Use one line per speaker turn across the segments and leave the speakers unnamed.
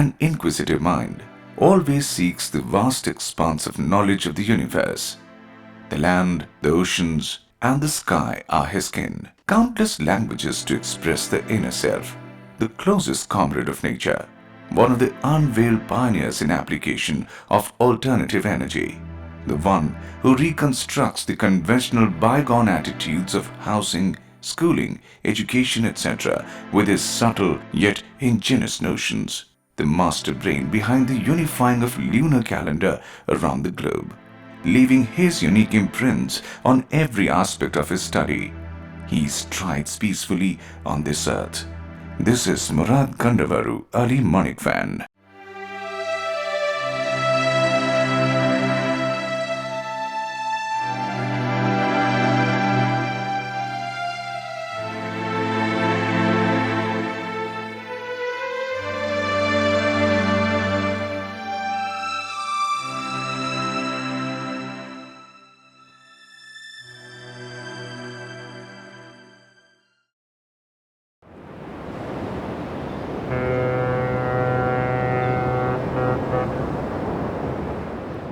An inquisitive mind always seeks the vast expanse of knowledge of the universe. The land, the oceans, and the sky are his kin. Countless languages to express the inner self. The closest comrade of nature. One of the unveiled pioneers in application of alternative energy. The one who reconstructs the conventional bygone attitudes of housing, schooling, education, etc. with his subtle yet ingenious notions. The master brain behind the unifying of lunar calendar around the globe, leaving his unique imprints on every aspect of his study. He strides peacefully on this earth. This is Murad Kandavaru Ali Manikfan.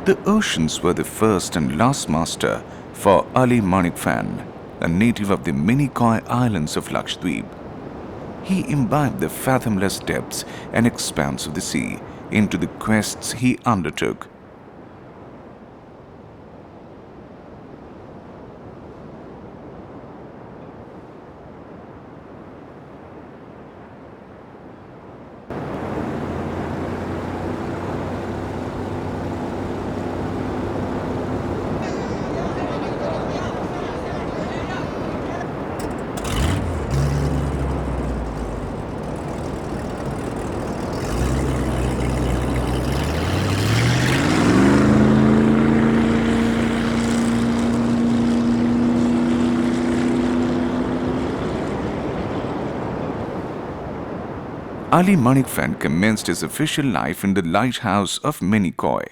The oceans were the first and last master for Ali Manikfan, a native of the Minicoy Islands of Lakshadweep. He imbibed the fathomless depths and expanse of the sea into the quests he undertook. Ali Manikfan commenced his official life in the lighthouse of Minicoy.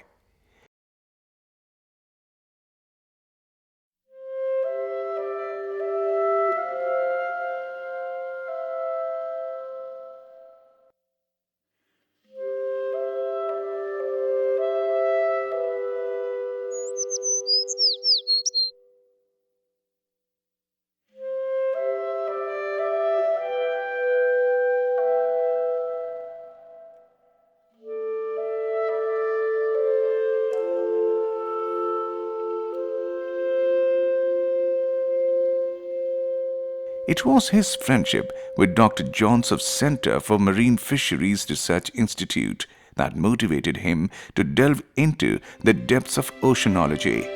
It was his friendship with Dr. Johns of Center for Marine Fisheries Research Institute that motivated him to delve into the depths of oceanology.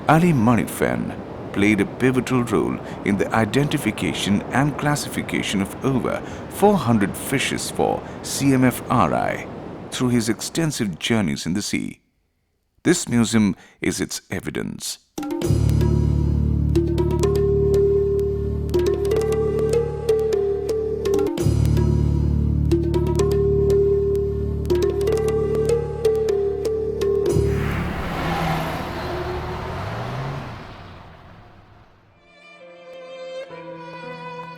Ali Manikfan played a pivotal role in the identification and classification of over 400 fishes for CMFRI through his extensive journeys in the sea. This museum is its evidence.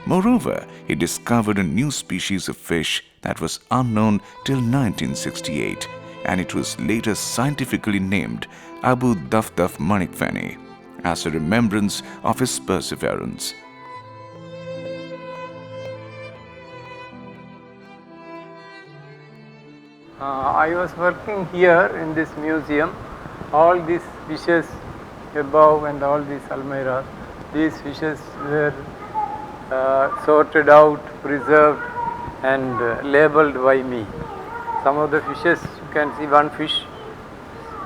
Moreover, he discovered a new species of fish that was unknown till 1968, and it was later scientifically named Abu Dafdaf Manikfani as a remembrance of his perseverance.
I was working here in this museum. All these fishes above and all these almirahs, these fishes were sorted out, preserved and labeled by me. Some of the fishes, you can see one fish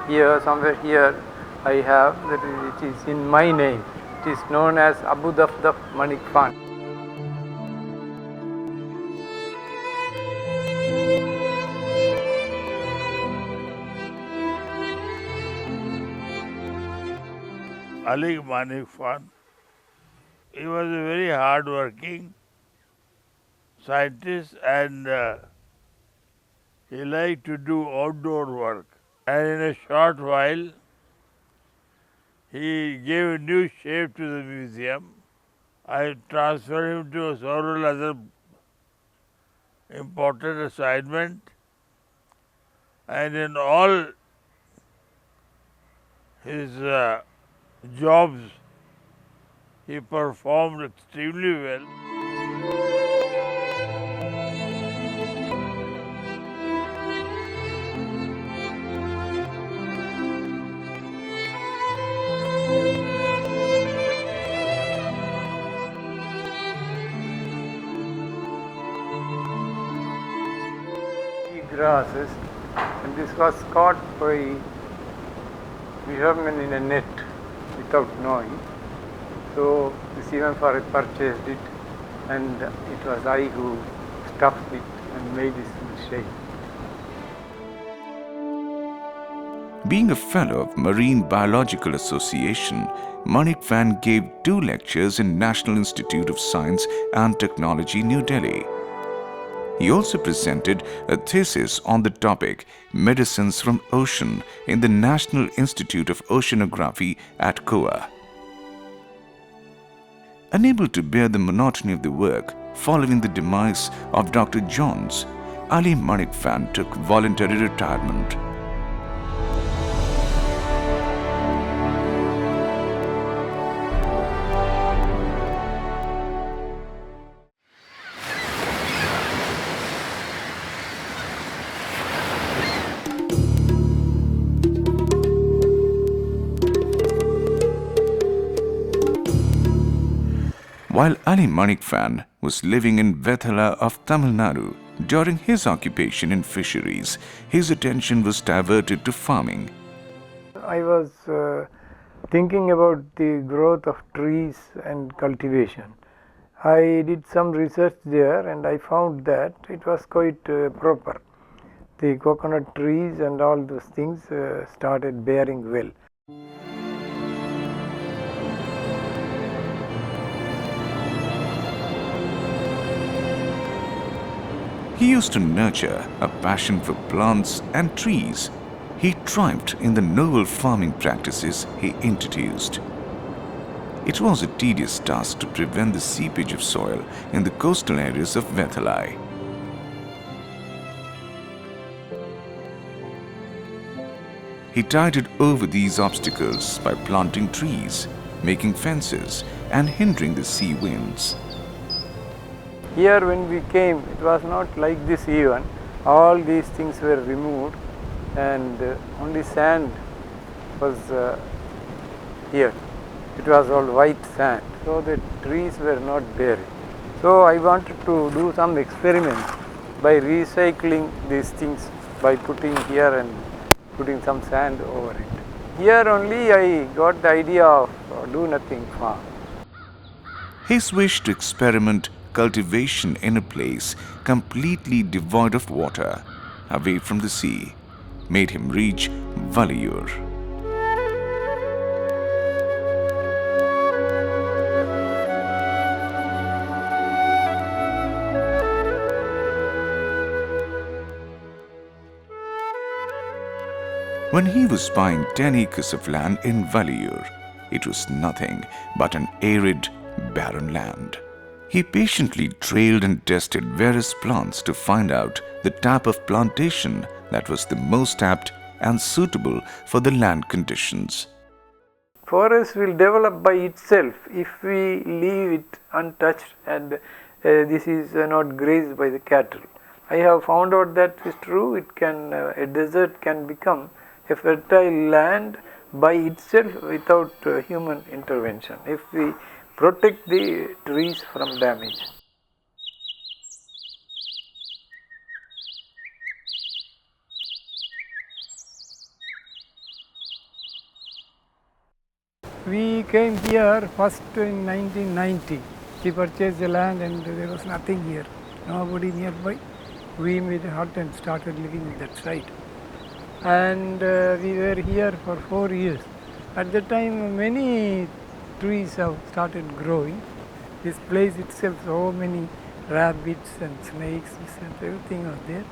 here, somewhere here I have, that it is in my name. It is known as Abu Dafdaf Manikfan.
Ali Manikfan. He was a very hard-working scientist and he liked to do outdoor work. And in a short while, he gave a new shape to the museum. I transferred him to several other important assignments, and in all his jobs, he performed extremely well.
Grasses, and this was caught by fishermen in a net without knowing. So the Cinematography purchased it, and it was I who stuffed it and made this shape.
Being a fellow of Marine Biological Association, Manikfan gave 2 lectures in National Institute of Science and Technology, New Delhi. He also presented a thesis on the topic Medicines from Ocean in the National Institute of Oceanography at Goa. Unable to bear the monotony of the work following the demise of Dr. Johns, Ali Manikfan took voluntary retirement. While Ali Manikfan was living in Vethala of Tamil Nadu, during his occupation in fisheries, his attention was diverted to farming.
I was thinking about the growth of trees and cultivation. I did some research there and I found that it was quite proper. The coconut trees and all those things started bearing well.
He used to nurture a passion for plants and trees. He thrived in the novel farming practices he introduced. It was a tedious task to prevent the seepage of soil in the coastal areas of Vethala. He tided over these obstacles by planting trees, making fences, and hindering the sea winds.
Here when we came, it was not like this even. All these things were removed and only sand was here. It was all white sand, so the trees were not bearing. So I wanted to do some experiments by recycling these things by putting here and putting some sand over it. Here only I got the idea of do nothing farm.
His wish to experiment cultivation in a place completely devoid of water, away from the sea, made him reach Valiyur. When he was buying 10 acres of land in Valiyur, it was nothing but an arid, barren land. He patiently trailed and tested various plants to find out the type of plantation that was the most apt and suitable for the land conditions.
Forest will develop by itself if we leave it untouched and this is not grazed by the cattle. I have found out that is true. It can a desert can become a fertile land by itself without human intervention if we protect the trees from damage. We came here first in 1990. We purchased the land and there was nothing here, nobody nearby. We made a hut and started living in that site. And we were here for 4 years. At the time, many trees have started growing. This place itself, so many rabbits and snakes and everything are there.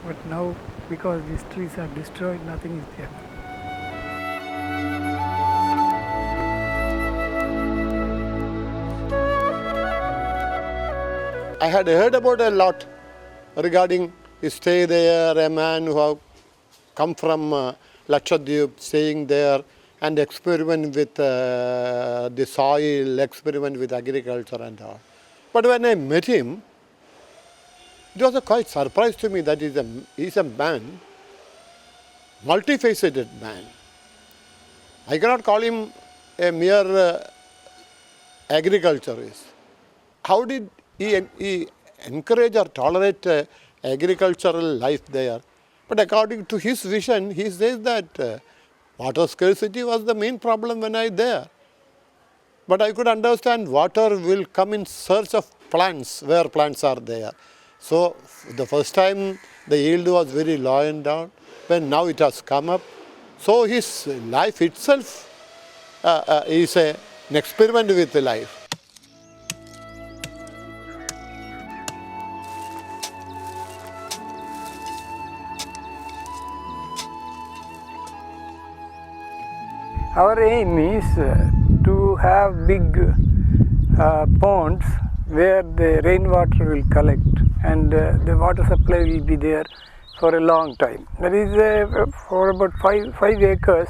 But now, because these trees are destroyed, nothing is there.
I had heard about a lot regarding stay there, a man who have come from Lakshadweep, staying there and experiment with the soil, experiment with agriculture and all. But when I met him, it was a quite surprise to me that he's a man, multifaceted man. I cannot call him a mere agriculturist. How did he encourage or tolerate agricultural life there? But according to his vision, he says that water scarcity was the main problem when I was there. But I could understand water will come in search of plants, where plants are there. So the first time the yield was very low and down, but now it has come up. So his life itself is an experiment with life.
Our aim is to have big ponds where the rainwater will collect and the water supply will be there for a long time. That is for about 5 acres,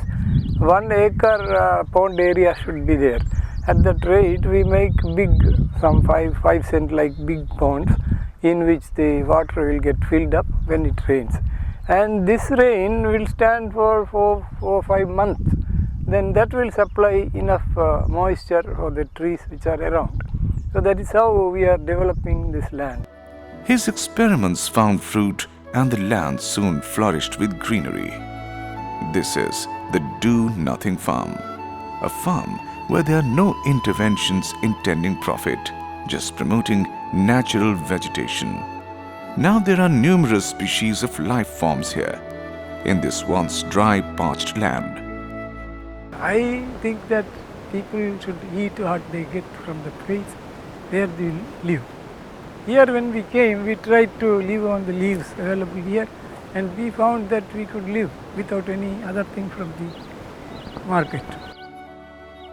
1 acre pond area should be there. At that rate, we make big, some 5 cent like big ponds in which the water will get filled up when it rains. And this rain will stand for 4 or 5 months. Then that will supply enough moisture for the trees which are around. So that is how we are developing this land.
His experiments found fruit and the land soon flourished with greenery. This is the do-nothing farm, a farm where there are no interventions intending profit, just promoting natural vegetation. Now there are numerous species of life forms here, in this once dry, parched land.
I think that people should eat what they get from the trees where they live. Here when we came, we tried to live on the leaves available here, and we found that we could live without any other thing from the market.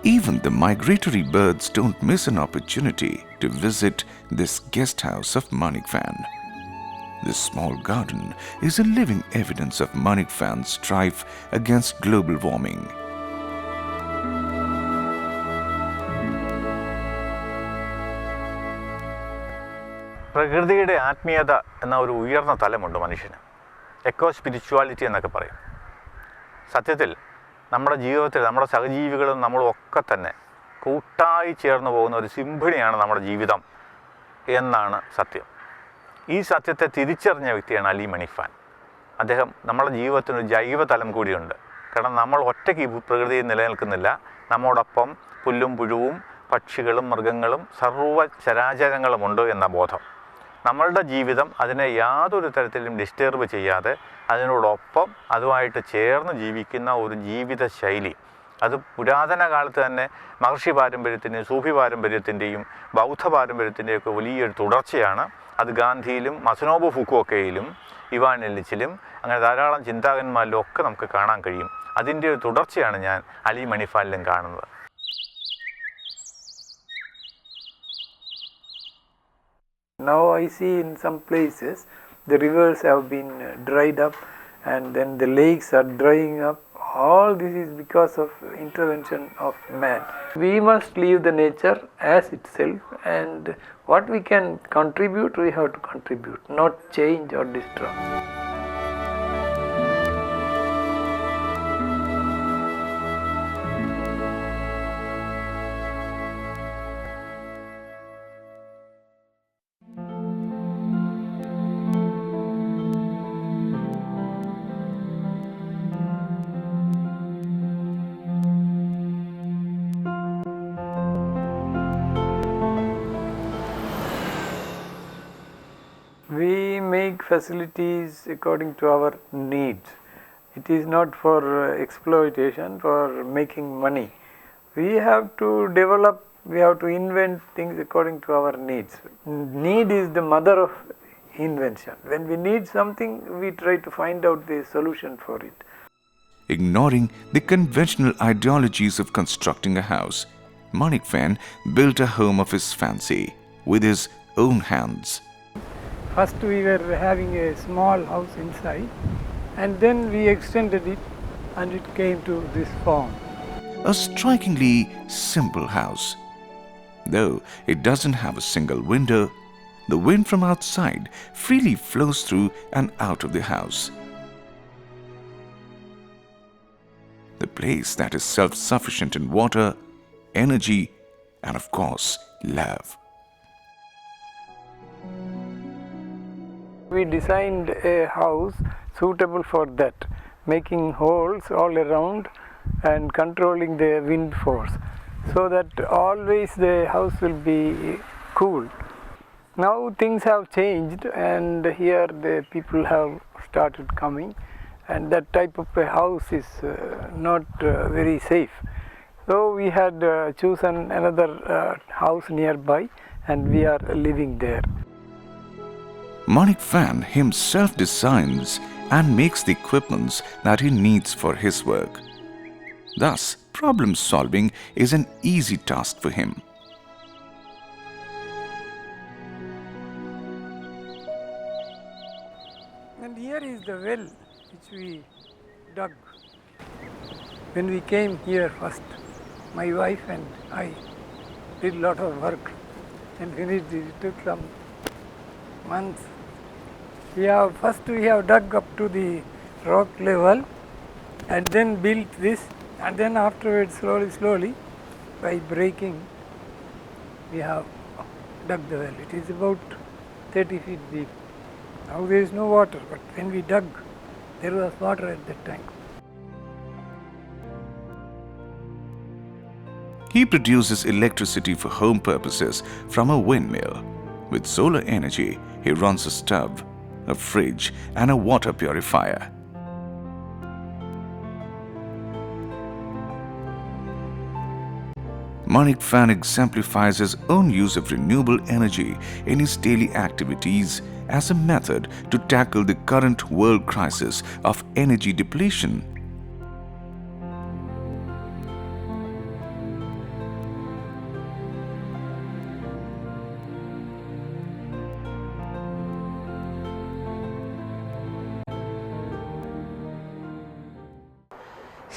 Even the migratory birds don't miss an opportunity to visit this guest house of Manikfan. This small garden is a living evidence of Manikfan's strife against global warming.
പ്രകൃതിയുടെ ആത്മീയത എന്ന ഒരു ഉയർന്ന തലമുണ്ട് മനുഷ്യന്. Echo spirituality എന്നൊക്കെ പറയും. സത്യത്തിൽ നമ്മുടെ ജീവിതത്തിൽ നമ്മുടെ സഹജീവികളും നമ്മളും ഒക്കെ തന്നെ കൂട്ടായി ചേർന്ന് പോകുന്ന ഒരു സിംഫണിയാണ് നമ്മുടെ ജീവിതം എന്നാണ് സത്യം. ഈ സത്യത്തെ തിരിച്ചറിഞ്ഞ വ്യക്തിയാണ് അലി മണിക്ഫാൻ. അദ്ദേഹം നമ്മുടെ ജീവിതത്തിനൊരു ജൈവതലം കൂടിയുണ്ട്. കാരണം നമ്മൾ ഒറ്റയ്ക്ക് ഈ പ്രകൃതിയിൽ നിലനിൽക്കുന്നില്ല. നമ്മോടൊപ്പം പുല്ലും പുഴുവും പക്ഷികളും മൃഗങ്ങളും സർവ്വ ചരാചരങ്ങളുമുണ്ട് എന്ന ബോധം. നമ്മളുടെ ജീവിതം അതിനെ യാതൊരു തരത്തിലും ഡിസ്റ്റർബ് ചെയ്യാതെ അതിനോടൊപ്പം അതുമായിട്ട് ചേർന്ന് ജീവിക്കുന്ന ഒരു ജീവിത ശൈലി, അത് പുരാതന കാലത്ത് തന്നെ മഹർഷി പാരമ്പര്യത്തിൻ്റെയും സൂഫി പാരമ്പര്യത്തിൻ്റെയും ബൗദ്ധ പാരമ്പര്യത്തിൻ്റെയൊക്കെ വലിയൊരു തുടർച്ചയാണ്. അത് ഗാന്ധിയിലും മസനോബു ഫുക്കുവോക്കയിലും ഇവാൻ എല്ലിച്ചിലും അങ്ങനെ ധാരാളം ചിന്താകന്മാരിലും ഒക്കെ നമുക്ക് കാണാൻ കഴിയും. അതിൻ്റെ ഒരു തുടർച്ചയാണ് ഞാൻ അലി മണിഫാനിലും കാണുന്നത്.
Now I see in some places the rivers have been dried up and then the lakes are drying up. All this is because of intervention of man. We must leave the nature as itself, and what we can contribute, we have to contribute, not change or destroy. We make facilities according to our needs. It is not for exploitation, for making money. We have to develop, we have to invent things according to our needs. Need is the mother of invention. When we need something, we try to find out the solution for it.
Ignoring the conventional ideologies of constructing a house, Manikfan built a home of his fancy with his own hands.
First we were having a small house inside, and then we extended it and it came to this form.
A strikingly simple house. Though it doesn't have a single window, the wind from outside freely flows through and out of the house. The place that is self-sufficient in water, energy, and of course, love.
We designed a house suitable for that, making holes all around and controlling the wind force, so that always the house will be cool. Now things have changed, and here the people have started coming, and that type of a house is not very safe. So we had chosen another house nearby, and we are living there.
Manikfan himself designs and makes the equipments that he needs for his work. Thus, problem solving is an easy task for him.
And here is the well which we dug. When we came here first, my wife and I did a lot of work and finished it. It took some months. First we have dug up to the rock level and then built this, and then afterwards slowly by breaking we have dug the well. It is about 30 feet deep. Now there is no water, but when we dug, there was water at that time.
He produces electricity for home purposes from a windmill. With solar energy, he runs a stove, a fridge, and a water purifier. Manikfan exemplifies his own use of renewable energy in his daily activities as a method to tackle the current world crisis of energy depletion.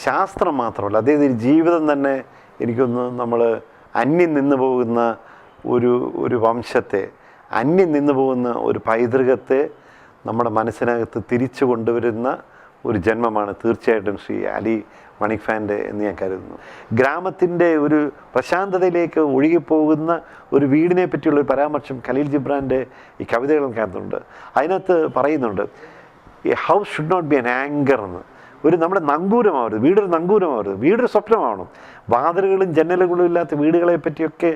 ശാസ്ത്രം മാത്രമല്ല, അദ്ദേഹത്തിൻ്റെ ജീവിതം തന്നെ എനിക്കൊന്ന് നമ്മൾ അന്യം നിന്ന് പോകുന്ന ഒരു വംശത്തെ, അന്യം നിന്ന് പോകുന്ന ഒരു പൈതൃകത്തെ നമ്മുടെ മനസ്സിനകത്ത് തിരിച്ചു കൊണ്ടുവരുന്ന ഒരു ജന്മമാണ് തീർച്ചയായിട്ടും ശ്രീ അലി മണിക്ഫാൻ്റെ എന്ന് ഞാൻ കരുതുന്നു. ഗ്രാമത്തിൻ്റെ ഒരു പ്രശാന്തതയിലേക്ക് ഒഴുകിപ്പോകുന്ന ഒരു വീടിനെ പറ്റിയുള്ളൊരു പരാമർശം ഖലീൽ ജിബ്രാൻ്റെ ഈ കവിതകൾക്കകത്തുണ്ട്. അതിനകത്ത് പറയുന്നുണ്ട്, ഈ house should not be an anchor എന്ന്. നമ്മുടെ നങ്കൂരമാവരുത്, വീടൊരു നങ്കൂരമാവരുത്, വീടൊരു സ്വപ്നമാവണം. വാതിലുകളും ജനലുകളും ഇല്ലാത്ത വീടുകളെ പറ്റിയൊക്കെ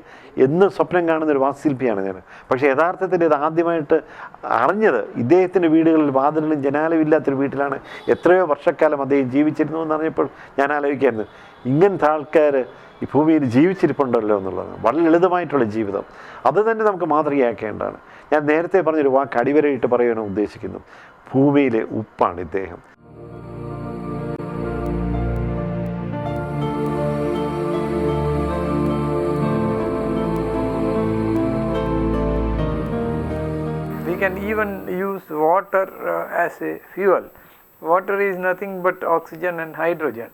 എന്നും സ്വപ്നം കാണുന്നൊരു വാസ്തുശില്പിയാണ് ഞാൻ. പക്ഷേ യഥാർത്ഥത്തിൽ ഇത് ആദ്യമായിട്ട് അറിഞ്ഞത് ഇദ്ദേഹത്തിൻ്റെ വീടുകളിൽ വാതിലുകളും ജനാലും ഇല്ലാത്തൊരു വീട്ടിലാണ് എത്രയോ വർഷക്കാലം അദ്ദേഹം ജീവിച്ചിരുന്നു എന്നറിഞ്ഞപ്പോൾ ഞാൻ ആലോചിക്കായിരുന്നു, ഇങ്ങനത്തെ ആൾക്കാർ ഈ ഭൂമിയിൽ ജീവിച്ചിരിപ്പുണ്ടല്ലോ എന്നുള്ളത്. വളരെ ലളിതമായിട്ടുള്ള ജീവിതം, അത് തന്നെ നമുക്ക് മാതൃകയാക്കേണ്ടതാണ്. ഞാൻ നേരത്തെ പറഞ്ഞൊരു വാക്ക് അടിവരയിട്ട് പറയാൻ ഉദ്ദേശിക്കുന്നു. ഭൂമിയിലെ ഉപ്പാണ് ഇദ്ദേഹം.
We can even use water as a fuel. Water is nothing but oxygen and hydrogen.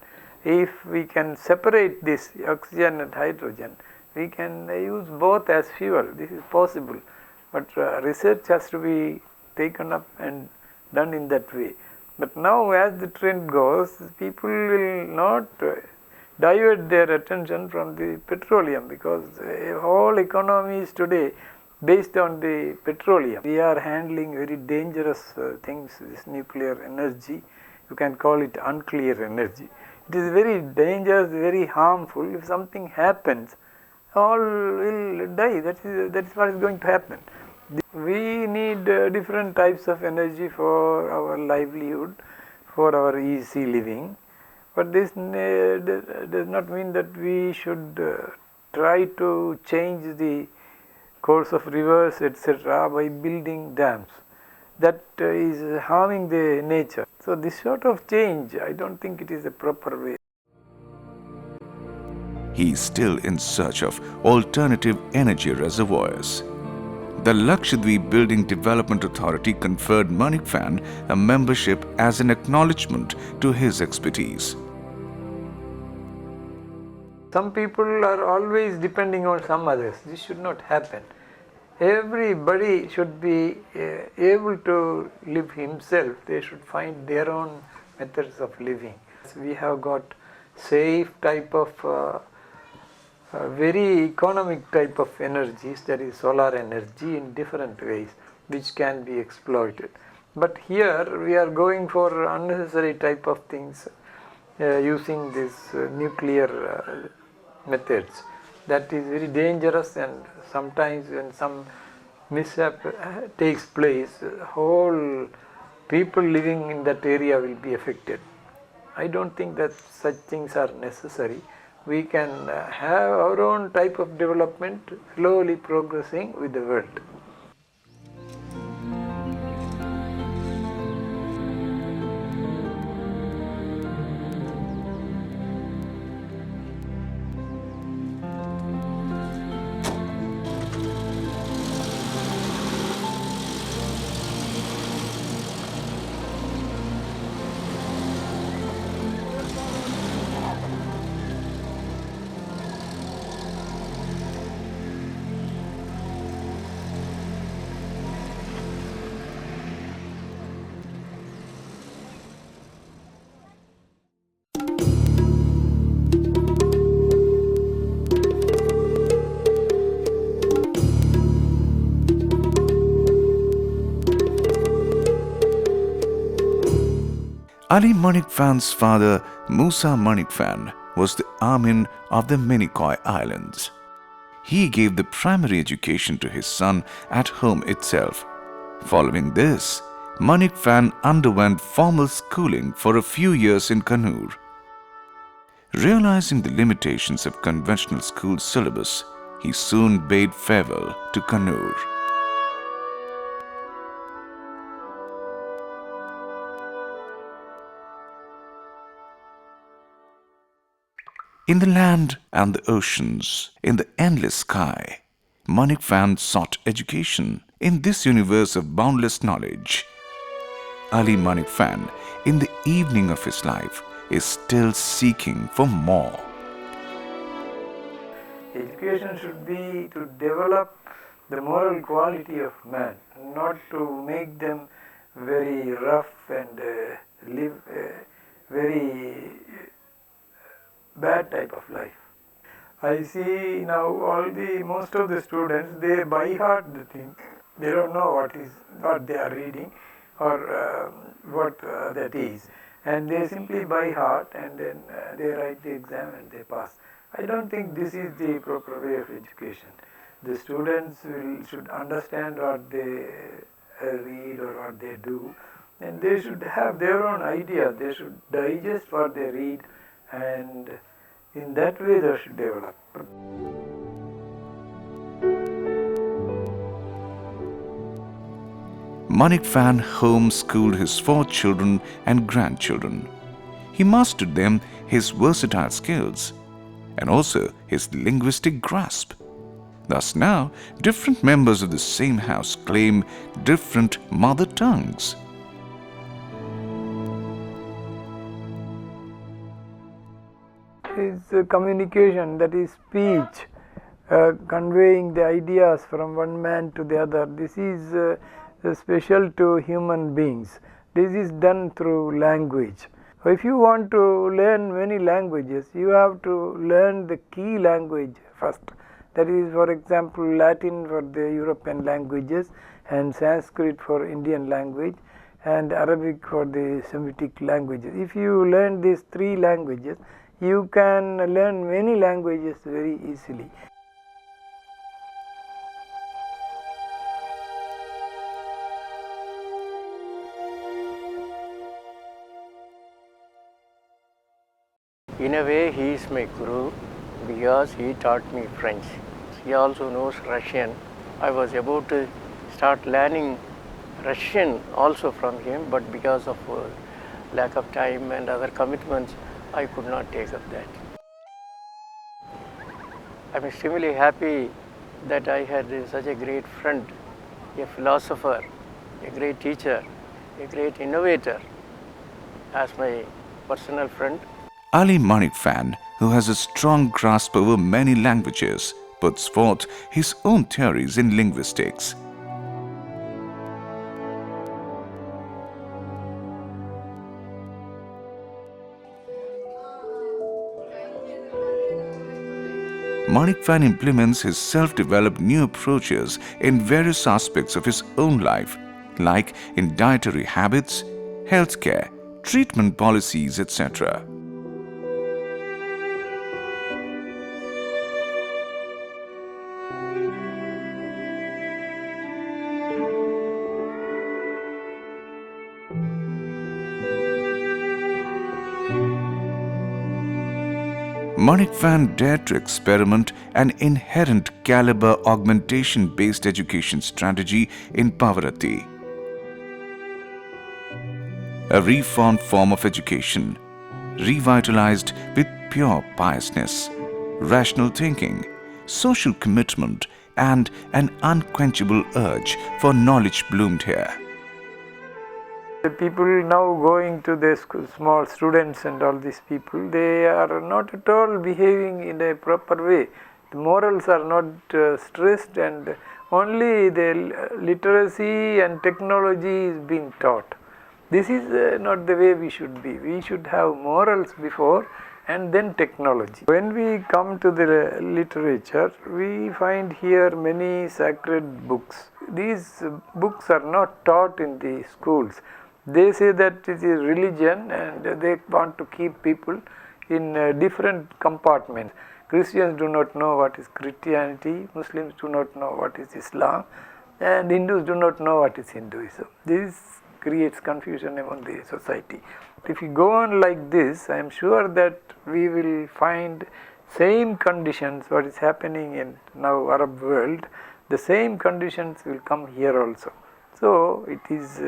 If we can separate this oxygen and hydrogen, we can use both as fuel. This is possible, but research has to be taken up and done in that way. But now as the trend goes, people will not divert their attention from the petroleum, because whole economy is today based on the petroleum. We are handling very dangerous things, this nuclear energy. You can call it unclear energy. It is very dangerous, very harmful. If something happens, all will die. That is what is going to happen. We need different types of energy for our livelihood, for our easy living. But this does not mean that we should try to change the course of rivers, etc., by building dams. That is harming the nature. So this sort of change, I don't think it is a proper way.
He is still in search of alternative energy reservoirs. The Lakshadweep Building Development Authority conferred Manikfan a membership as an acknowledgement to his expertise.
Some people are always depending on some others. This should not happen. Everybody should be able to live himself. They should find their own methods of living. We have got safe type of very economic type of energies, that is solar energy, in different ways which can be exploited. But here we are going for unnecessary type of things using this nuclear methods. That is very dangerous, and sometimes when some mishap takes place, whole people living in that area will be affected. I don't think that such things are necessary. We can have our own type of development, slowly progressing with the world.
Ali Manikfan's father, Musa Manikfan, was the Amin of the Minicoy Islands. He gave the primary education to his son at home itself. Following this, Manikfan underwent formal schooling for a few years in Kannur. Realizing the limitations of conventional school syllabus, he soon bade farewell to Kannur. In the land and the oceans, in the endless sky, Manikfan sought education in this universe of boundless knowledge. Ali Manikfan, in the evening of his life, is still seeking for more.
Education should be to develop the moral quality of man, not to make them very rough and live a very bad type of life. I see now most of the students, they by heart the thing. They don't know what they are reading or what that is, and they simply by heart, and then they write the exam and they pass. I don't think this is the proper way of education. The students should understand what they read or what they do, and they should have their own idea. They should digest what they read, and in that way they should develop.
Manikfan homeschooled his 4 children and grandchildren. He mastered them his versatile skills and also his linguistic grasp. Thus now, different members of the same house claim different mother tongues.
Is communication, that is speech, conveying the ideas from one man to the other. This is special to human beings. This is done through language. If you want to learn many languages, you have to learn the key language first. That is, for example, Latin for the European languages, and Sanskrit for Indian language, and Arabic for the Semitic languages. If you learn these 3 languages, you can learn many languages very easily.
In a way, he is my guru because he taught me French. He also knows Russian. I was about to start learning Russian also from him, but because of lack of time and other commitments, I could not take up that. I'm extremely happy that I had such a great friend, a philosopher, a great teacher, a great innovator as my personal friend.
Ali Manikfan, who has a strong grasp over many languages, puts forth his own theories in linguistics. Manikfan implements his self-developed new approaches in various aspects of his own life, like in dietary habits, healthcare, treatment policies, etc. Manikfan dared to experiment an inherent caliber augmentation-based education strategy in Pavarati, a reformed form of education, revitalized with pure piousness, rational thinking, social commitment, and an unquenchable urge for knowledge bloomed here.
The people now going to the small students and all these people, they are not at all behaving in a proper way. The morals are not stressed, and only the literacy and technology is being taught. This is not the way we should be. We should have morals before and then technology. When we come to the literature, we find here many sacred books. These books are not taught in the schools. They say that it is religion and they want to keep people in different compartments. Christians do not know what is Christianity, Muslims do not know what is Islam, and Hindus do not know what is Hinduism. This creates confusion among the society. If we go on like this, I am sure that we will find same conditions what is happening in now Arab world, the same conditions will come here also. So it is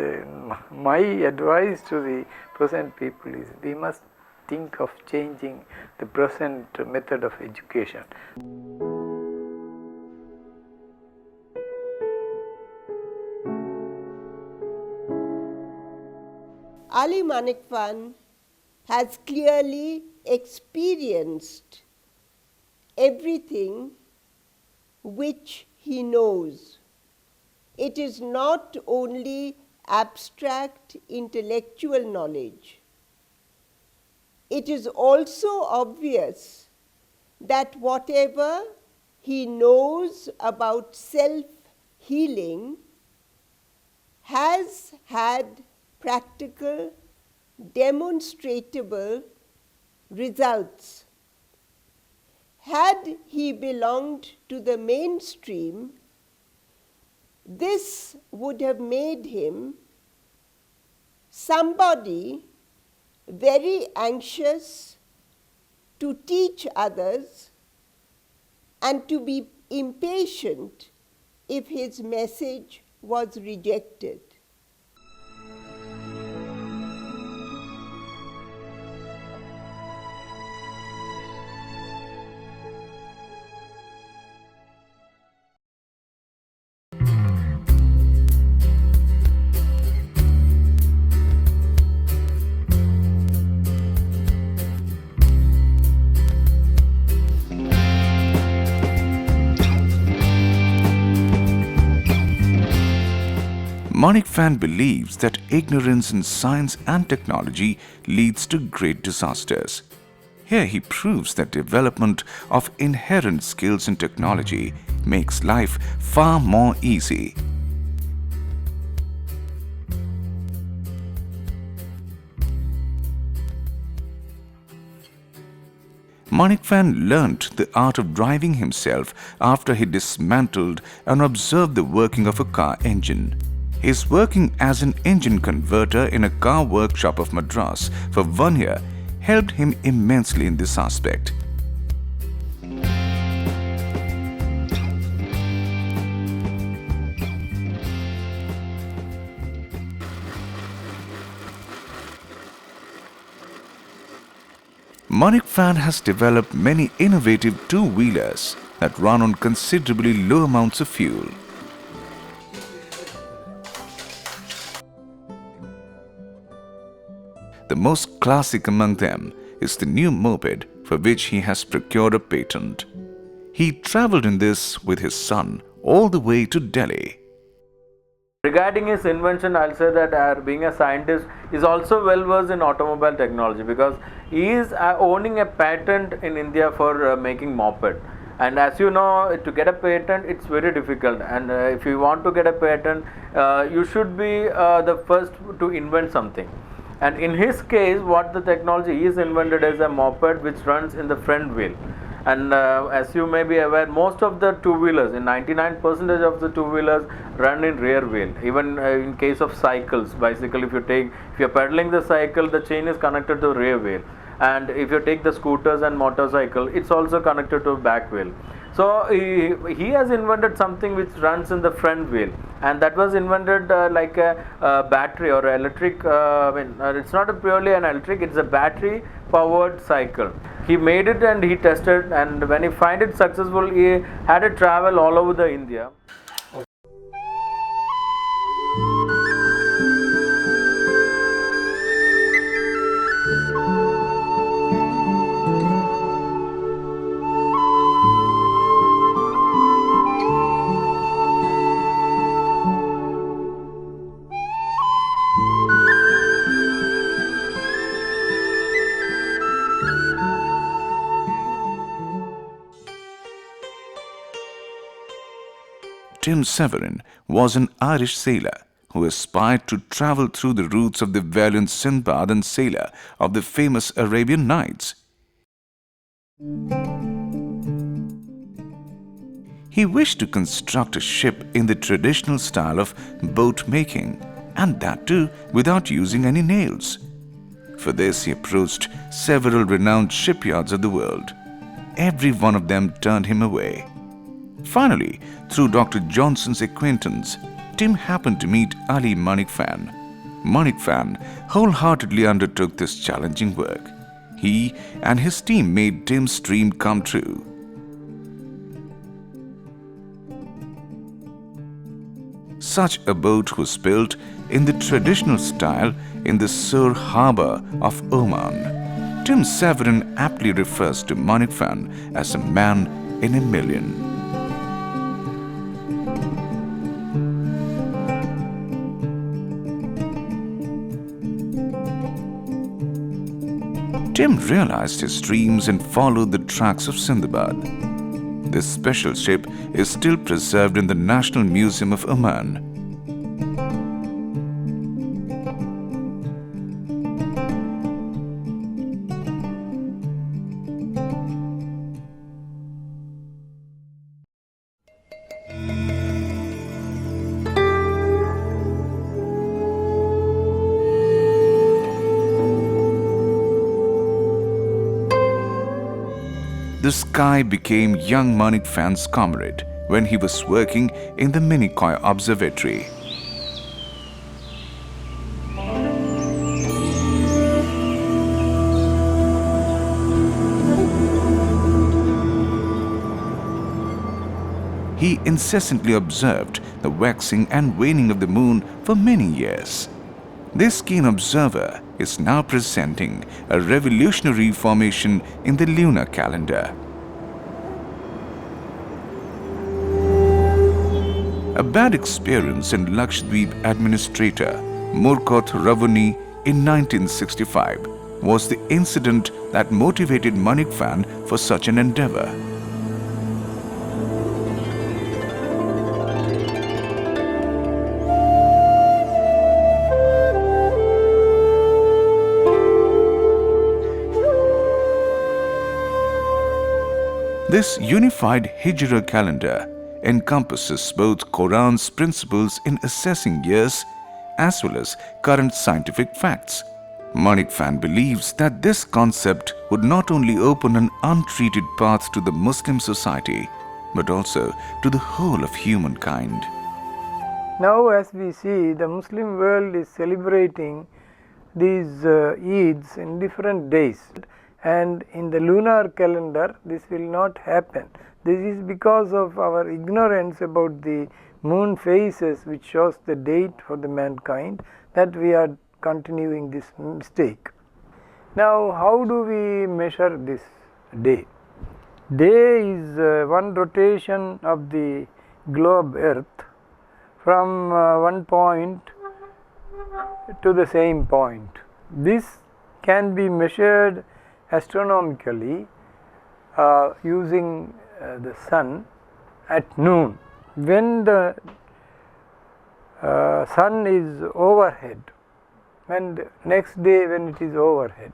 my advice to the present people is we must think of changing the present method of education.
Ali Manikfan has clearly experienced everything which he knows. It is not only abstract intellectual knowledge. It is also obvious that whatever he knows about self-healing has had practical, demonstrable results. Had he belonged to the mainstream, this would have made him somebody very anxious to teach others and to be impatient if his message was rejected.
Manikfan believes that ignorance in science and technology leads to great disasters. Here he proves that development of inherent skills in technology makes life far more easy. Manikfan learnt the art of driving himself after he dismantled and observed the working of a car engine. He is working as an engine converter in a car workshop of Madras for 1 year. helped him immensely in this aspect. Manikfan has developed many innovative two-wheelers that run on considerably low amounts of fuel. The most classic among them is the new moped for which he has procured a patent. He travelled in this with his son all the way to Delhi.
Regarding his invention, I'll say that being a scientist, is also well versed in automobile technology because he is owning a patent in India for making moped. And as you know, to get a patent, it's very difficult. And if you want to get a patent, you should be the first to invent something. And in his case, what the technology he has invented is a moped which runs in the front wheel. And as you may be aware, most of the two-wheelers, in 99% of the two-wheelers run in rear wheel. Even in case of cycles, bicycle, if you're pedaling the cycle, the chain is connected to rear wheel. And if you take the scooters and motorcycle, it's also connected to back wheel. So he has invented something which runs in the front wheel, and that was invented like a battery or electric. It's not purely an electric; it's a battery-powered cycle. He made it and he tested, and when he find it successful, he had it travel all over the India.
Tim Severin was an Irish sailor who aspired to travel through the routes of the valiant Sindbad and sailor of the famous Arabian Nights. He wished to construct a ship in the traditional style of boat making, and that too without using any nails. For this he approached several renowned shipyards of the world. Every one of them turned him away. Finally, through Dr. Johnson's acquaintance, Tim happened to meet Ali Manikfan. Manikfan wholeheartedly undertook this challenging work. He and his team made Tim's dream come true. Such a boat was built in the traditional style in the Sur harbour of Oman. Tim Severin aptly refers to Manikfan as a man in a million. Tim realized his dreams and followed the tracks of Sindbad. This special ship is still preserved in the National Museum of Oman. The sky became young Manikfan's comrade when he was working in the Minicoy Observatory. He incessantly observed the waxing and waning of the moon for many years. This keen observer is now presenting a revolutionary formation in the lunar calendar. A bad experience in Lakshadweep administrator Murkoth Ravuni in 1965 was the incident that motivated Manikfan for such an endeavor. This unified Hijra calendar encompasses both Quran's principles in assessing years as well as current scientific facts. Manikfan believes that this concept would not only open an untreated path to the Muslim society, but also to the whole of humankind.
Now as we see, the Muslim world is celebrating these Eids in different days, and in the lunar calendar this will not happen. This is because of our ignorance about the moon phases, which shows the date for the mankind, that we are continuing this mistake. Now how do we measure this day? Day is one rotation of the globe Earth from one point to the same point. This can be measured astronomically using the sun at noon. When the sun is overhead, and next day when it is overhead,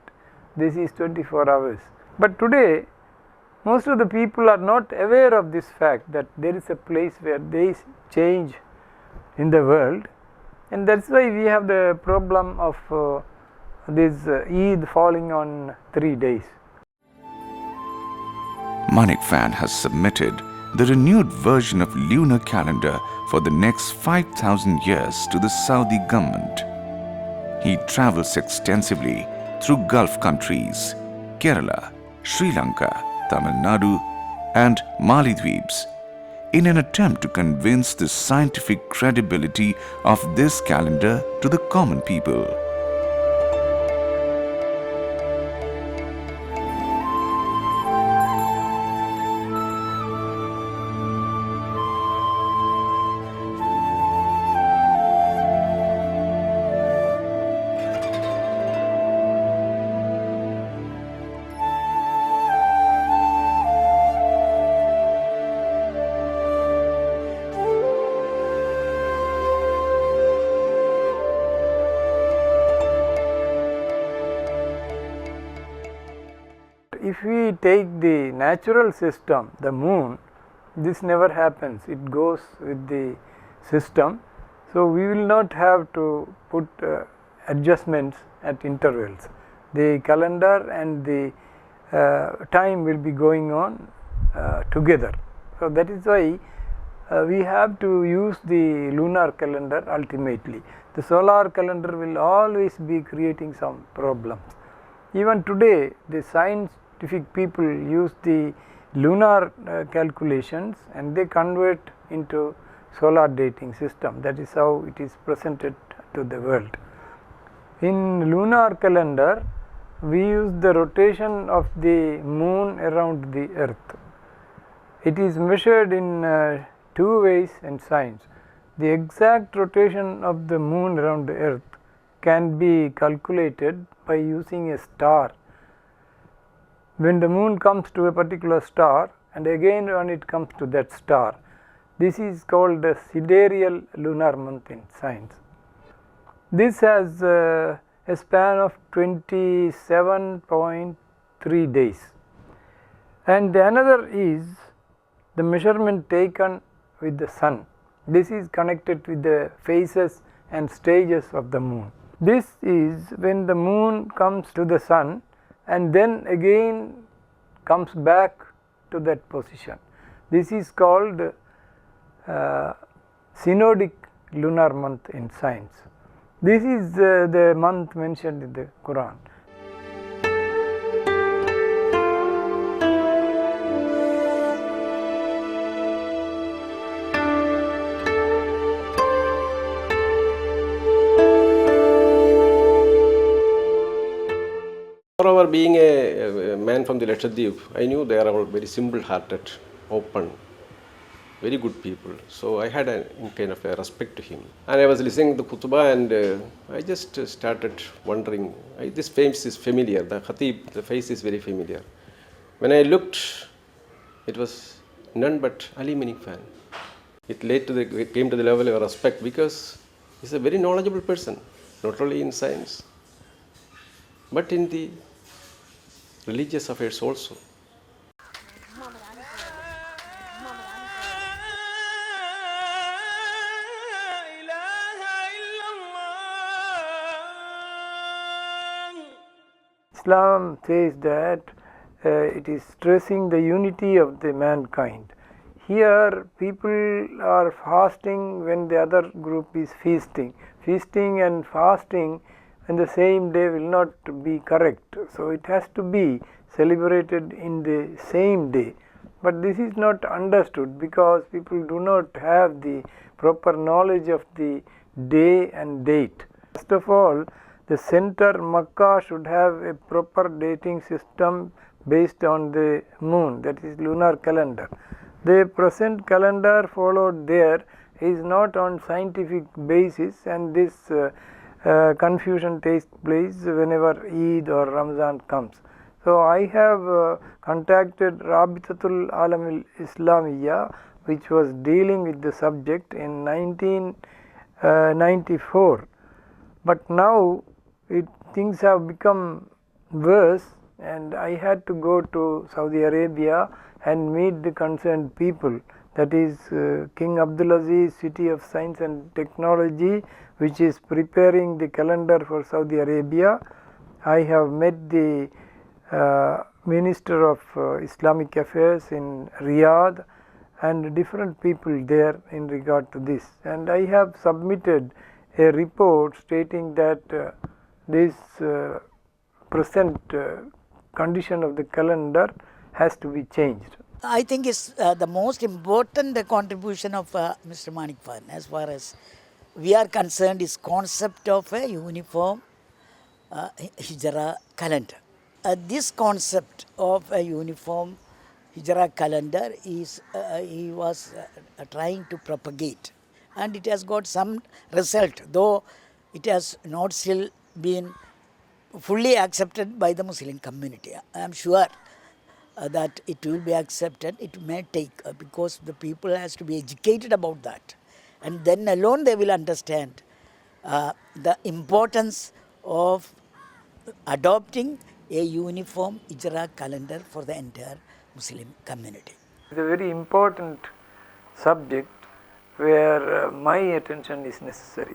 this is 24 hours. But today most of the people are not aware of this fact, that there is a place where days change in the world, and that's why we have the problem of this Eid falling on 3 days.
Manikfan has submitted the renewed version of lunar calendar for the next 5,000 years to the Saudi government. He travels extensively through Gulf countries, Kerala, Sri Lanka, Tamil Nadu and Maldives in an attempt to convince the scientific credibility of this calendar to the common people.
If we take the natural system, the moon, this never happens, it goes with the system. So we will not have to put adjustments at intervals. The calendar and the time will be going on together. So that is why we have to use the lunar calendar ultimately. The solar calendar will always be creating some problems. Even today the scientific people use the lunar calculations and they convert into solar dating system. That is how it is presented to the world. In lunar calendar we use the rotation of the moon around the earth. It is measured in 2 ways and signs. The exact rotation of the moon around the earth can be calculated by using a star. When the moon comes to a particular star and again when it comes to that star, this is called the sidereal lunar month in science. This has a span of 27.3 days. And another is the measurement taken with the sun. This is connected with the phases and stages of the moon. This is when the moon comes to the sun and then again comes back to that position. This is called synodic lunar month in science. This is the month mentioned in the Quran.
Moreover, being a man from the Lakshadweep, I knew they are all very simple-hearted, open, very good people. So I had a kind of a respect to him. And I was listening to the khutbah and I just started wondering, this face is familiar, the khatib, the face is very familiar. When I looked, it was none but Ali Manikfan. It came to the level of respect because he's a very knowledgeable person, not only in science, but in the religious affairs also.
Islam says that it is stressing the unity of the mankind. Here people are fasting when the other group is feasting. Feasting and fasting in the same day will not be correct. So it has to be celebrated in the same day. But this is not understood because people do not have the proper knowledge of the day and date. First of all, the center Makkah should have a proper dating system based on the moon, that is lunar calendar. The present calendar followed there is not on scientific basis, and this confusion takes place whenever Eid or Ramadan comes. So I have contacted Rabitatul Alam Islamiyya, which was dealing with the subject in 1994. But now things have become worse, and I had to go to Saudi Arabia and meet the concerned people. That is King Abdulaziz, City of Science and Technology, which is preparing the calendar for Saudi Arabia. I have met the Minister of Islamic Affairs in Riyadh and different people there in regard to this. And I have submitted a report stating that this present condition of the calendar has to be changed.
I think it's the most important contribution of Mr. Manikfan as far as we are concerned is concept of a uniform Hijra calendar. This concept of a uniform Hijra calendar is he was trying to propagate, and it has got some result, though it has not still been fully accepted by the Muslim community. I am sure that it will be accepted. It may take because the people has to be educated about that, and then alone they will understand the importance of adopting a uniform Hijra calendar for the entire Muslim community.
It's a very important subject where my attention is necessary,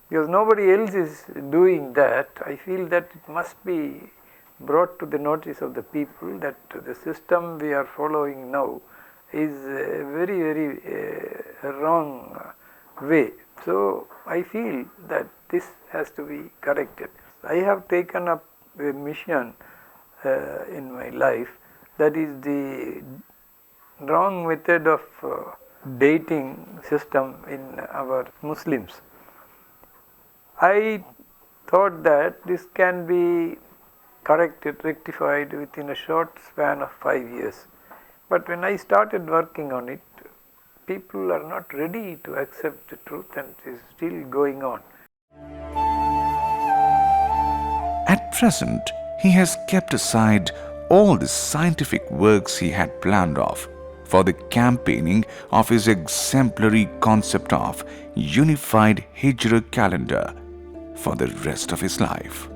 because nobody else is doing that. I feel that it must be brought to the notice of the people that the system we are following now is a very, very wrong way. So I feel that this has to be corrected. I have taken up a mission in my life, that is the wrong method of dating system in our Muslims. I thought that this can be corrected, rectified within a short span of 5 years. But when I started working on it, people are not ready to accept the truth, and it is still going on.
At present, he has kept aside all the scientific works he had planned of for the campaigning of his exemplary concept of unified Hijra calendar for the rest of his life.